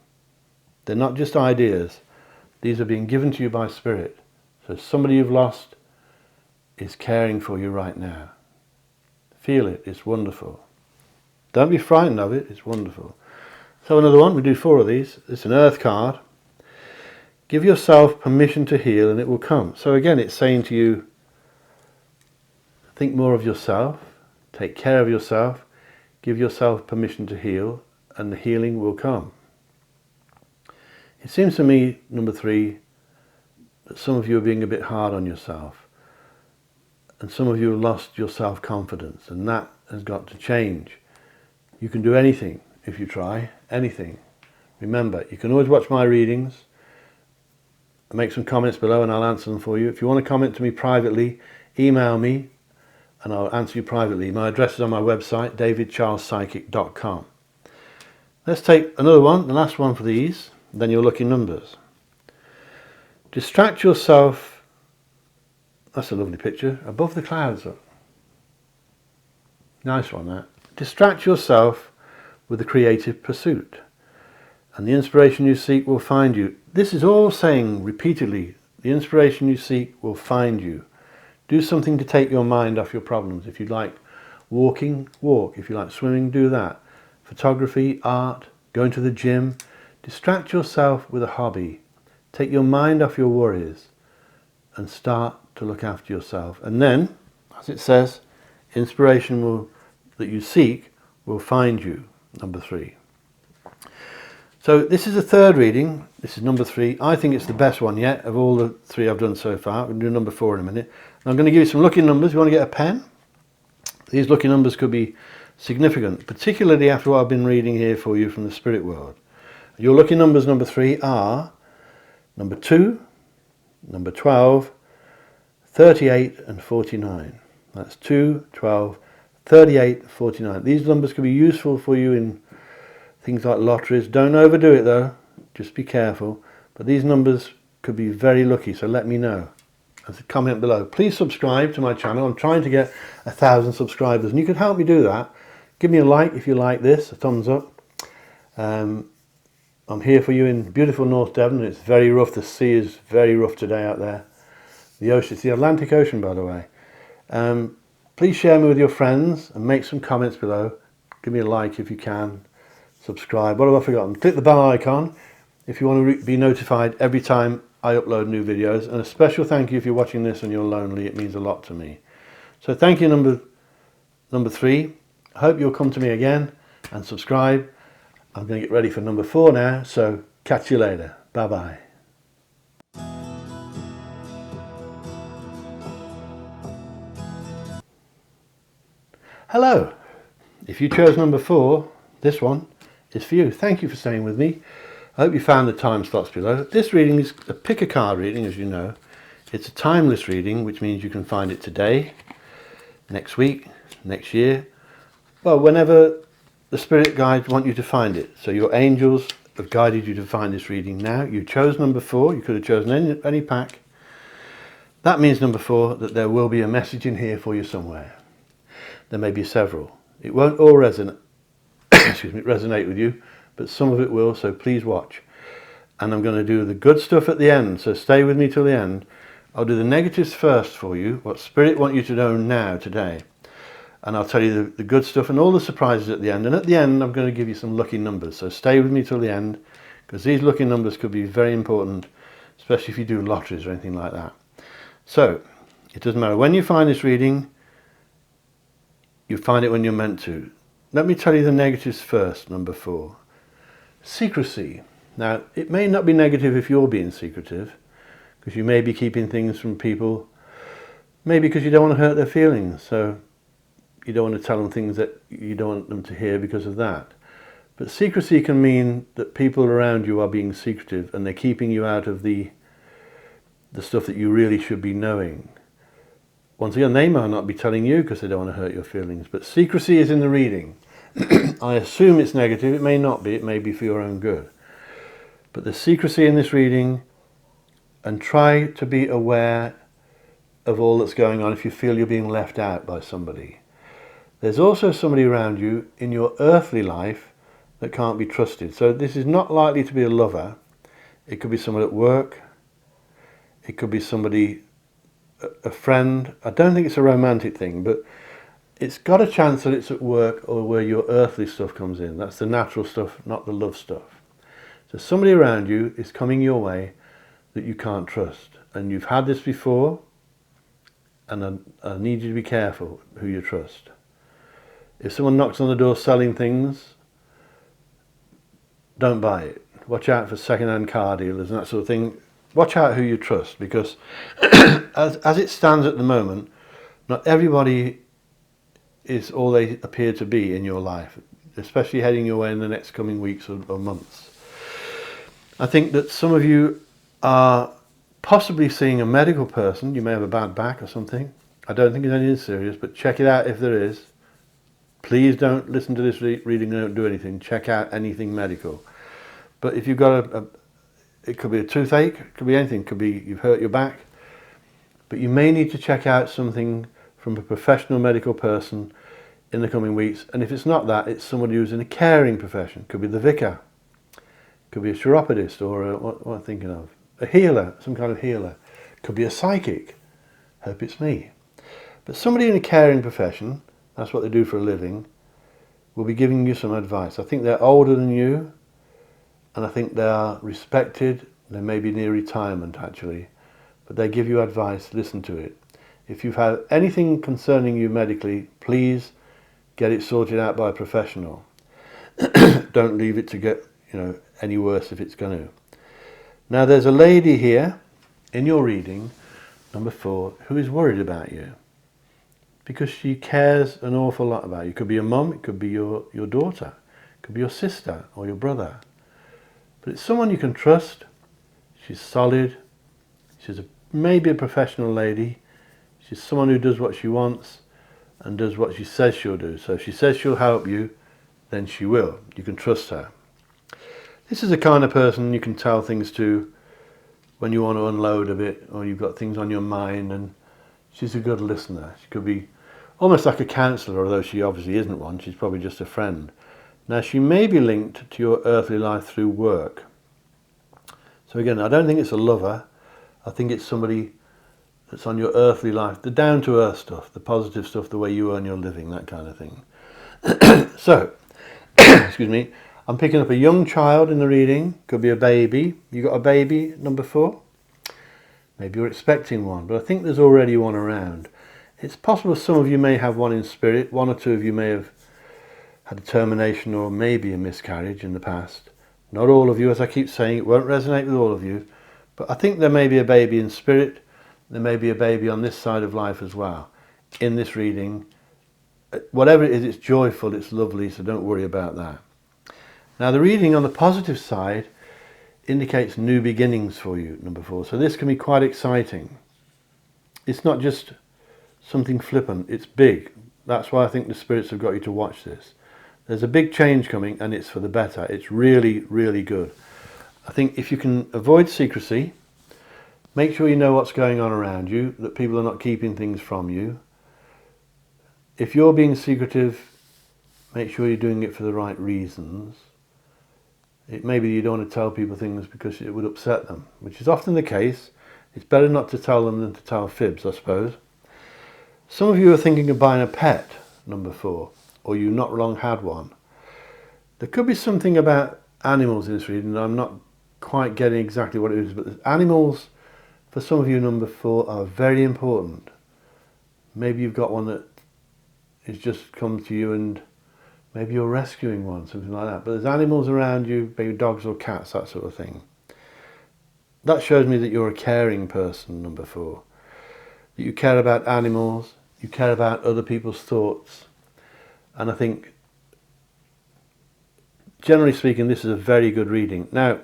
Speaker 1: They're not just ideas. These are being given to you by spirit. So somebody you've lost is caring for you right now. Feel it. It's wonderful. Don't be frightened of it. It's wonderful. So another one. We do 4 of these. It's an earth card. Give yourself permission to heal and it will come. So again, it's saying to you, think more of yourself, take care of yourself, give yourself permission to heal, and the healing will come. It seems to me, number 3, that some of you are being a bit hard on yourself, and some of you have lost your self-confidence, and that has got to change. You can do anything if you try, anything. Remember, you can always watch my readings, make some comments below and I'll answer them for you. If you want to comment to me privately, email me, and I'll answer you privately. My address is on my website, davidcharlespsychic.com. Let's take another one, the last one for these, then your lucky numbers. Distract yourself, that's a lovely picture, above the clouds. Nice one, that. Distract yourself with a creative pursuit, and the inspiration you seek will find you. This is all saying repeatedly, the inspiration you seek will find you. Do something to take your mind off your problems. If you like walking, walk. If you like swimming, do that. Photography, art, going to the gym. Distract yourself with a hobby. Take your mind off your worries and start to look after yourself. And then, as it says, inspiration that you seek will find you, number 3. So this is the third reading. This is number 3. I think it's the best one yet of all the 3 I've done so far. We'll do number 4 in a minute. And I'm going to give you some lucky numbers. You want to get a pen? These lucky numbers could be significant, particularly after what I've been reading here for you from the spirit world. Your lucky numbers, number 3, are number 2, number 12, 38 and 49. That's 2, 12, 38, 49. These numbers could be useful for you in things like lotteries. Don't overdo it though, just be careful. But these numbers could be very lucky, so let me know. As a comment below. Please subscribe to my channel. I'm trying to get 1,000 subscribers, and you can help me do that. Give me a like if you like this, a thumbs up. I'm here for you in beautiful North Devon. It's very rough. The sea is very rough today out there. The ocean, it's the Atlantic Ocean, by the way. Please share me with your friends and make some comments below. Give me a like if you can. Subscribe. What have I forgotten? Click the bell icon if you want to be notified every time I upload new videos. And a special thank you if you're watching this and you're lonely. It means a lot to me. So thank you, number 3. I hope you'll come to me again and subscribe. I'm going to get ready for number 4 now. So catch you later. Bye bye. Hello. If you chose number 4, this one is for you. Thank you for staying with me. I hope you found the time slots below. This reading is a pick a card reading, as you know. It's a timeless reading, which means you can find it today, next week, next year, well, whenever the spirit guides want you to find it. So your angels have guided you to find this reading now. You chose number 4. You could have chosen any pack. That means, number 4, that there will be a message in here for you somewhere. There may be several. It won't all resonate with you, but some of it will, so please watch. And I'm going to do the good stuff at the end, so stay with me till the end. I'll do the negatives first for you, what Spirit want you to know now, today. And I'll tell you the good stuff and all the surprises at the end. And at the end, I'm going to give you some lucky numbers, so stay with me till the end, because these lucky numbers could be very important, especially if you do lotteries or anything like that. So, it doesn't matter when you find this reading, you find it when you're meant to. Let me tell you the negatives first, number 4. Secrecy. Now, it may not be negative if you're being secretive, because you may be keeping things from people, maybe because you don't want to hurt their feelings, so you don't want to tell them things that you don't want them to hear because of that. But secrecy can mean that people around you are being secretive and they're keeping you out of the stuff that you really should be knowing. Once again, they might not be telling you because they don't want to hurt your feelings, but secrecy is in the reading. I assume it's negative. It may not be. It may be for your own good. But the secrecy in this reading, and try to be aware of all that's going on if you feel you're being left out by somebody. There's also somebody around you in your earthly life that can't be trusted. So this is not likely to be a lover. It could be someone at work. It could be somebody, a friend. I don't think it's a romantic thing, but it's got a chance that it's at work or where your earthly stuff comes in. That's the natural stuff, not the love stuff. So somebody around you is coming your way that you can't trust. And you've had this before, and I need you to be careful who you trust. If someone knocks on the door selling things, don't buy it. Watch out for second-hand car dealers and that sort of thing. Watch out who you trust, because as it stands at the moment, not everybody is all they appear to be in your life, especially heading your way in the next coming weeks or months. I think that some of you are possibly seeing a medical person. You may have a bad back or something. I don't think it's anything serious, but check it out if there is. Please don't listen to this reading and don't do anything. Check out anything medical. But if you've got it could be a toothache, it could be anything, it could be you've hurt your back, but you may need to check out something from a professional medical person in the coming weeks. And if it's not that, it's somebody who's in a caring profession. Could be the vicar, could be a chiropodist, or what am I thinking of? A healer, some kind of healer. Could be a psychic. Hope it's me. But somebody in a caring profession, that's what they do for a living, will be giving you some advice. I think they're older than you, and I think they are respected. They may be near retirement, actually. but they give you advice, listen to it. If you've had anything concerning you medically, please get it sorted out by a professional. Don't leave it to get, any worse if it's going to. Now there's a lady here in your reading, number 4, who is worried about you because she cares an awful lot about you. It could be your mum, it could be your daughter, it could be your sister or your brother. But it's someone you can trust. She's solid. She's maybe a professional lady. She's someone who does what she wants and does what she says she'll do. So if she says she'll help you, then she will. You can trust her. This is the kind of person you can tell things to when you want to unload a bit or you've got things on your mind, and she's a good listener. She could be almost like a counsellor, although she obviously isn't one. She's probably just a friend. Now she may be linked to your earthly life through work. So again, I don't think it's a lover. I think it's somebody that's on your earthly life, the down-to-earth stuff, the positive stuff, the way you earn your living, that kind of thing. So, excuse me, I'm picking up a young child in the reading. Could be a baby. You got a baby, number 4? Maybe you're expecting one, but I think there's already one around. It's possible some of you may have one in spirit. 1 or 2 of you may have had a termination or maybe a miscarriage in the past. Not all of you, as I keep saying, it won't resonate with all of you, but I think there may be a baby in spirit. There may be a baby on this side of life as well. In this reading, whatever it is, it's joyful, it's lovely, so don't worry about that. Now the reading on the positive side indicates new beginnings for you, number 4. So this can be quite exciting. It's not just something flippant, it's big. That's why I think the spirits have got you to watch this. There's a big change coming and it's for the better. It's really, really good. I think if you can avoid secrecy, make sure you know what's going on around you, that people are not keeping things from you. If you're being secretive, make sure you're doing it for the right reasons. It may be you don't want to tell people things because it would upset them, which is often the case. It's better not to tell them than to tell fibs, I suppose. Some of you are thinking of buying a pet, number 4, or you not long had one. There could be something about animals in this reading. I'm not quite getting exactly what it is, but animals, for some of you, number 4, are very important. Maybe you've got one that has just come to you and maybe you're rescuing one, something like that. But there's animals around you, maybe dogs or cats, that sort of thing. That shows me that you're a caring person, number 4. That you care about animals, you care about other people's thoughts. And I think, generally speaking, this is a very good reading. Now,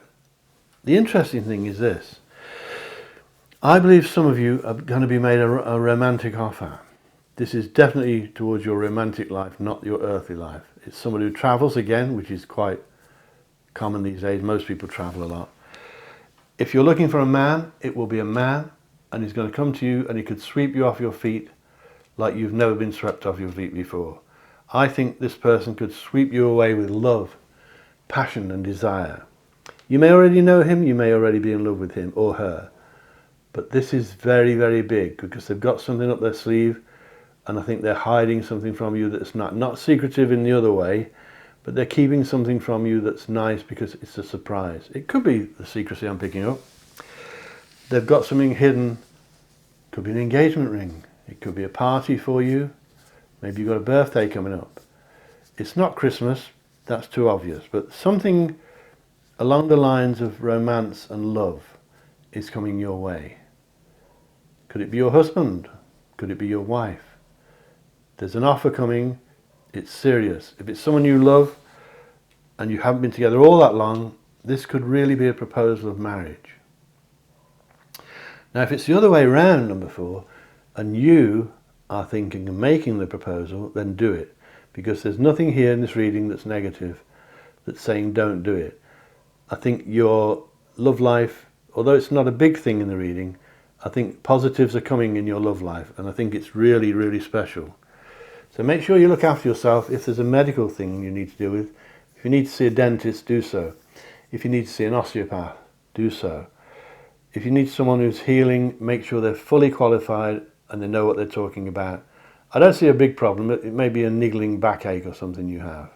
Speaker 1: the interesting thing is this. I believe some of you are going to be made a romantic offer. This is definitely towards your romantic life, not your earthly life. It's somebody who travels again, which is quite common these days. Most people travel a lot. If you're looking for a man, it will be a man, and he's going to come to you and he could sweep you off your feet like you've never been swept off your feet before. I think this person could sweep you away with love, passion and desire. You may already know him, you may already be in love with him or her, but this is very, very big because they've got something up their sleeve. And I think they're hiding something from you that's not secretive in the other way, but they're keeping something from you that's nice because it's a surprise. It could be the secrecy I'm picking up. They've got something hidden. It could be an engagement ring. It could be a party for you. Maybe you've got a birthday coming up. It's not Christmas. That's too obvious. But something along the lines of romance and love is coming your way. Could it be your husband? Could it be your wife? There's an offer coming, it's serious. If it's someone you love and you haven't been together all that long, this could really be a proposal of marriage. Now if it's the other way around, number 4, and you are thinking of making the proposal, then do it. Because there's nothing here in this reading that's negative, that's saying don't do it. I think your love life, although it's not a big thing in the reading, I think positives are coming in your love life, and I think it's really, really special. So make sure you look after yourself. If there's a medical thing you need to deal with, if you need to see a dentist, do so. If you need to see an osteopath, do so. If you need someone who's healing, make sure they're fully qualified and they know what they're talking about. I don't see a big problem. It may be a niggling backache or something you have.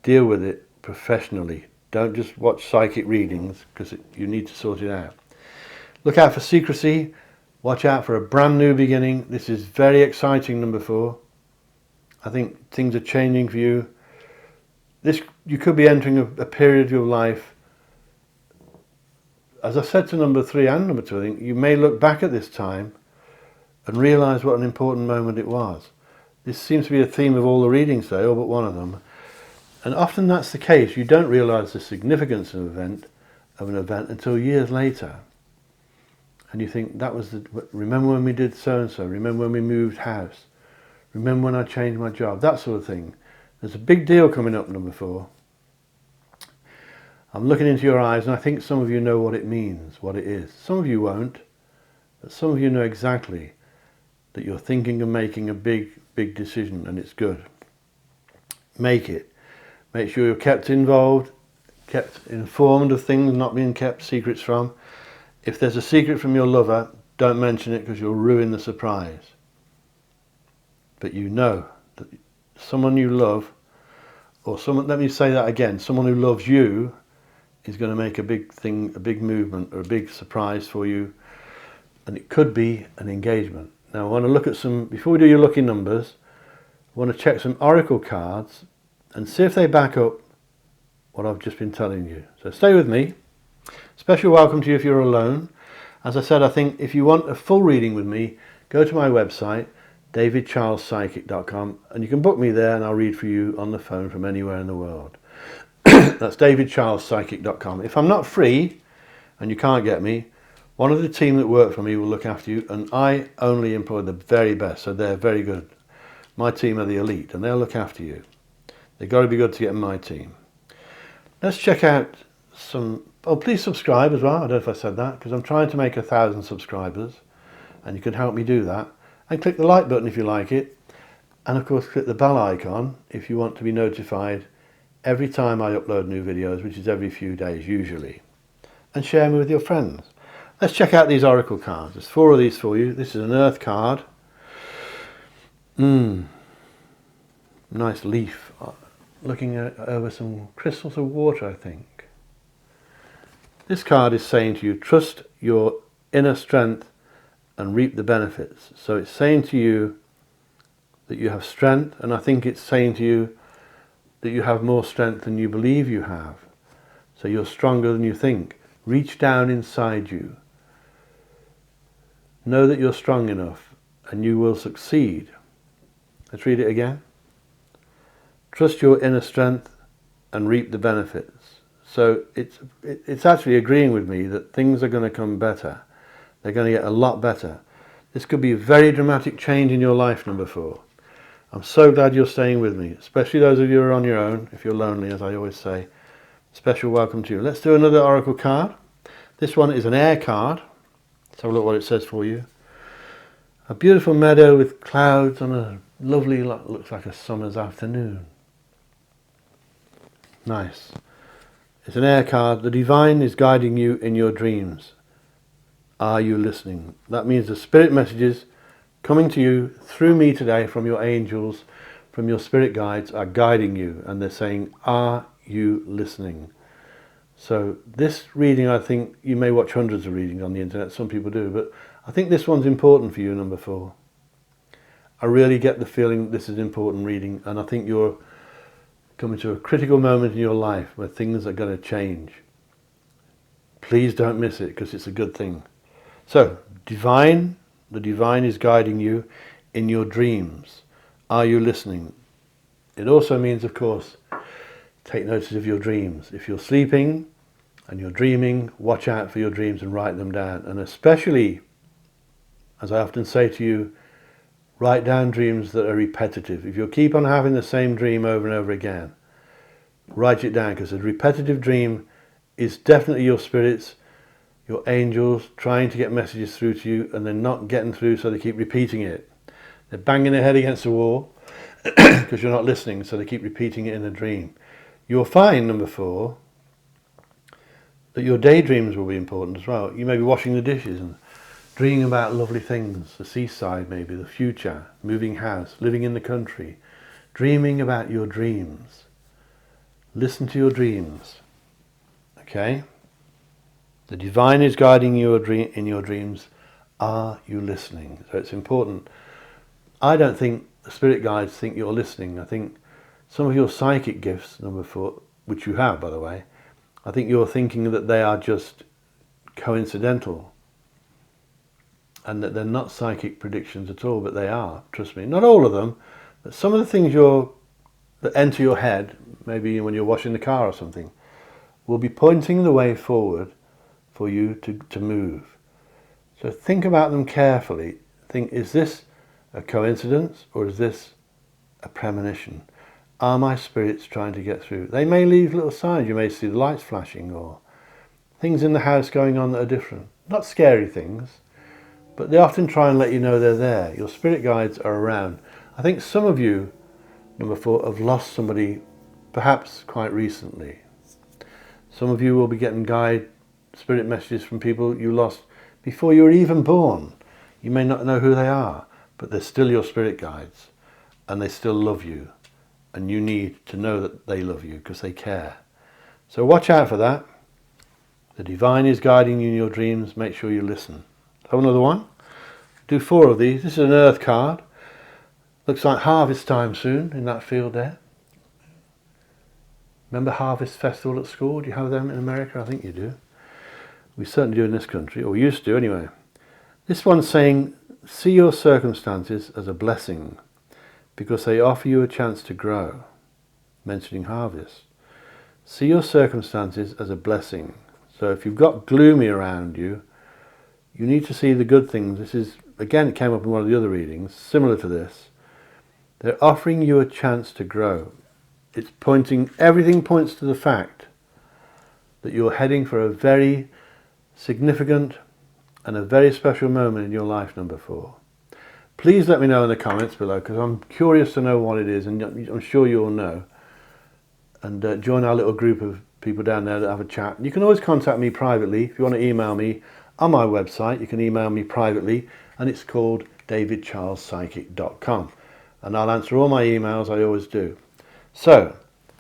Speaker 1: Deal with it professionally. Don't just watch psychic readings because you need to sort it out. Look out for secrecy. Watch out for a brand new beginning. This is very exciting, number 4. I think things are changing for you. You could be entering a period of your life. As I said to number 3 and number 2, I think you may look back at this time and realise what an important moment it was. This seems to be a theme of all the readings today, all but one of them. And often that's the case. You don't realise the significance of an event until years later. And you think, remember when we did so-and-so, remember when we moved house, remember when I changed my job, that sort of thing. There's a big deal coming up, number 4. I'm looking into your eyes and I think some of you know what it means, what it is. Some of you won't, but some of you know exactly that you're thinking of making a big decision, and it's good. Make it. Make sure you're kept involved, kept informed of things, not being kept secrets from. If there's a secret from your lover, don't mention it because you'll ruin the surprise. But you know that someone you love, or someone, let me say that again, someone who loves you is going to make a big thing, a big movement or a big surprise for you, and it could be an engagement. Now I want to look at some, before we do your lucky numbers, I want to check some oracle cards and see if they back up what I've just been telling you. So stay with me. Special welcome to you if you're alone. As I said, I think if you want a full reading with me, go to my website, davidcharlespsychic.com, and you can book me there and I'll read for you on the phone from anywhere in the world. That's davidcharlespsychic.com. If I'm not free and you can't get me, one of the team that work for me will look after you, and I only employ the very best, so they're very good. My team are the elite and they'll look after you. They've got to be good to get in my team. Let's check out some... Oh, please subscribe as well. I don't know if I said that, because I'm trying to make 1,000 subscribers, and you can help me do that. And click the like button if you like it, and of course click the bell icon if you want to be notified every time I upload new videos, which is every few days usually. And share me with your friends. Let's check out these oracle cards. There's 4 of these for you. This is an earth card. Nice leaf. Looking over some crystals of water, I think. This card is saying to you, trust your inner strength and reap the benefits. So it's saying to you that you have strength, and I think it's saying to you that you have more strength than you believe you have. So you're stronger than you think. Reach down inside you. Know that you're strong enough and you will succeed. Let's read it again. Trust your inner strength and reap the benefits. So it's actually agreeing with me that things are going to come better. They're going to get a lot better. This could be a very dramatic change in your life, number 4. I'm so glad you're staying with me, especially those of you who are on your own, if you're lonely, as I always say. Special welcome to you. Let's do another oracle card. This one is an air card. Let's have a look what it says for you. A beautiful meadow with clouds on a lovely, looks like a summer's afternoon. Nice. It's an air card. The divine is guiding you in your dreams. Are you listening? That means the spirit messages coming to you through me today from your angels, from your spirit guides, are guiding you, and they're saying, are you listening? So this reading, I think you may watch hundreds of readings on the internet, some people do, but I think this one's important for you, number 4. I really get the feeling this is an important reading, and I think you're coming to a critical moment in your life where things are going to change. Please don't miss it, because it's a good thing. So, the divine is guiding you in your dreams. Are you listening? It also means, of course, take notice of your dreams. If you're sleeping and you're dreaming, watch out for your dreams and write them down. And especially, as I often say to you, write down dreams that are repetitive. If you keep on having the same dream over and over again, write it down, because a repetitive dream is definitely your spirits, your angels trying to get messages through to you, and they're not getting through, so they keep repeating it. They're banging their head against the wall because you're not listening, so they keep repeating it in a dream. You'll find, number 4, that your daydreams will be important as well. You may be washing the dishes and dreaming about lovely things, the seaside maybe, the future, moving house, living in the country, dreaming about your dreams. Listen to your dreams, okay? The divine is guiding you in your dreams. Are you listening? So it's important. I don't think the spirit guides think you're listening. I think some of your psychic gifts, number 4, which you have, by the way, I think you're thinking that they are just coincidental and that they're not psychic predictions at all, but they are, trust me. Not all of them, but some of the things that enter your head, maybe when you're washing the car or something, will be pointing the way forward for you to move. So think about them carefully. Think, is this a coincidence or is this a premonition? Are my spirits trying to get through? They may leave little signs. You may see the lights flashing or things in the house going on that are different. Not scary things, but they often try and let you know they're there. Your spirit guides are around. I think some of you, number 4, have lost somebody perhaps quite recently. Some of you will be getting spirit messages from people you lost before you were even born. You may not know who they are, but they're still your spirit guides and they still love you. And you need to know that they love you because they care. So watch out for that. The divine is guiding you in your dreams. Make sure you listen. Have another one. Do 4 of these. This is an earth card. Looks like harvest time soon in that field there. Remember Harvest Festival at school? Do you have them in America? I think you do. We certainly do in this country, or we used to anyway. This one's saying, see your circumstances as a blessing because they offer you a chance to grow. Mentioning harvest. See your circumstances as a blessing. So if you've got gloomy around you, you need to see the good things. This is, again, it came up in one of the other readings, similar to this. They're offering you a chance to grow. It's everything points to the fact that you're heading for a very significant and a very special moment in your life, number 4. Please let me know in the comments below because I'm curious to know what it is, and I'm sure you'll know. And join our little group of people down there that have a chat. You can always contact me privately. If you want to email me on my website, you can email me privately, and it's called davidcharlespsychic.com. And I'll answer all my emails, I always do. So,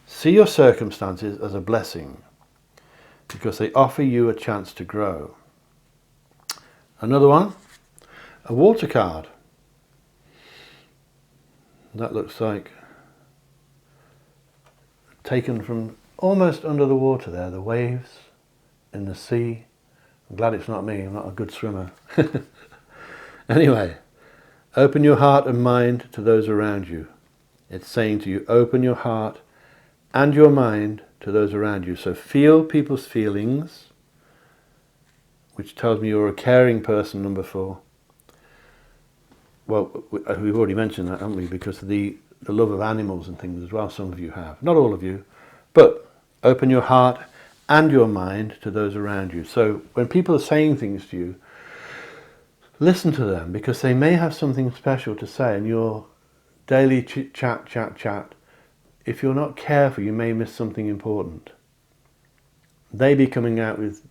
Speaker 1: see your circumstances as a blessing because they offer you a chance to grow. Another one, a water card. That looks like taken from almost under the water there, the waves in the sea. I'm glad it's not me, I'm not a good swimmer. Anyway, open your heart and mind to those around you. It's saying to you, open your heart and your mind to those around you. So feel people's feelings, which tells me you're a caring person, number 4. Well, we've already mentioned that, haven't we? Because of the love of animals and things as well, some of you have. Not all of you, but open your heart and your mind to those around you. So when people are saying things to you, listen to them because they may have something special to say in your daily chat. If you're not careful, you may miss something important. They may be coming out with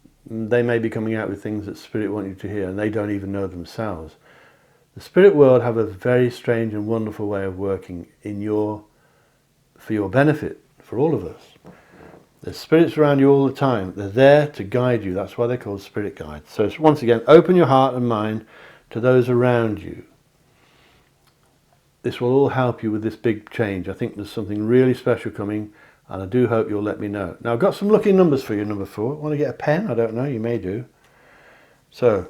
Speaker 1: things that Spirit want you to hear and they don't even know themselves. The spirit world have a very strange and wonderful way of working for your benefit, for all of us. There's spirits around you all the time. They're there to guide you. That's why they're called spirit guides. So once again, open your heart and mind to those around you. This will all help you with this big change. I think there's something really special coming, and I do hope you'll let me know. Now, I've got some lucky numbers for you, number 4. Want to get a pen? I don't know, you may do. So,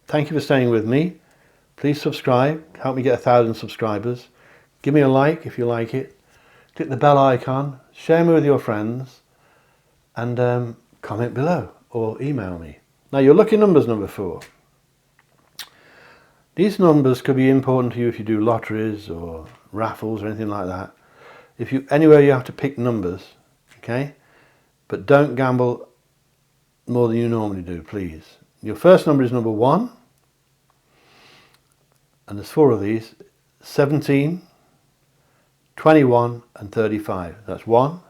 Speaker 1: thank you for staying with me. Please subscribe, help me get 1,000 subscribers. Give me a like if you like it. Click the bell icon, share me with your friends, and comment below or email me. Now, your lucky numbers, number 4. These numbers could be important to you if you do lotteries or raffles or anything like that. Anywhere you have to pick numbers, okay? But don't gamble more than you normally do, please. Your first number is number 1. And there's 4 of these, 17, 21 and 35. That's 1,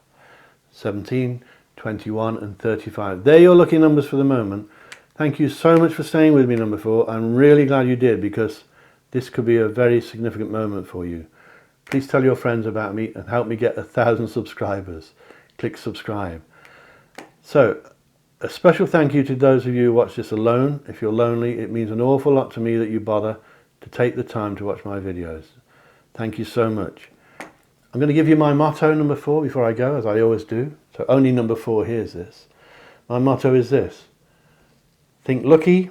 Speaker 1: 17, 21 and 35. They're your lucky numbers for the moment. Thank you so much for staying with me, number 4. I'm really glad you did because this could be a very significant moment for you. Please tell your friends about me and help me get 1,000 subscribers. Click subscribe. So, A special thank you to those of you who watch this alone. If you're lonely, it means an awful lot to me that you bother to take the time to watch my videos. Thank you so much. I'm going to give you my motto number 4 before I go, as I always do. So only number 4 hears this. My motto is this: think lucky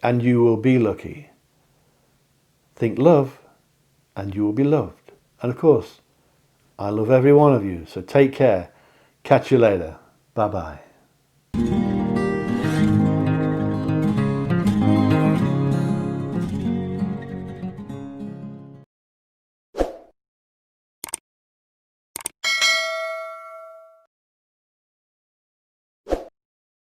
Speaker 1: and you will be lucky. Think love and you will be loved. And of course, I love every one of you. So take care. Catch you later. Bye bye.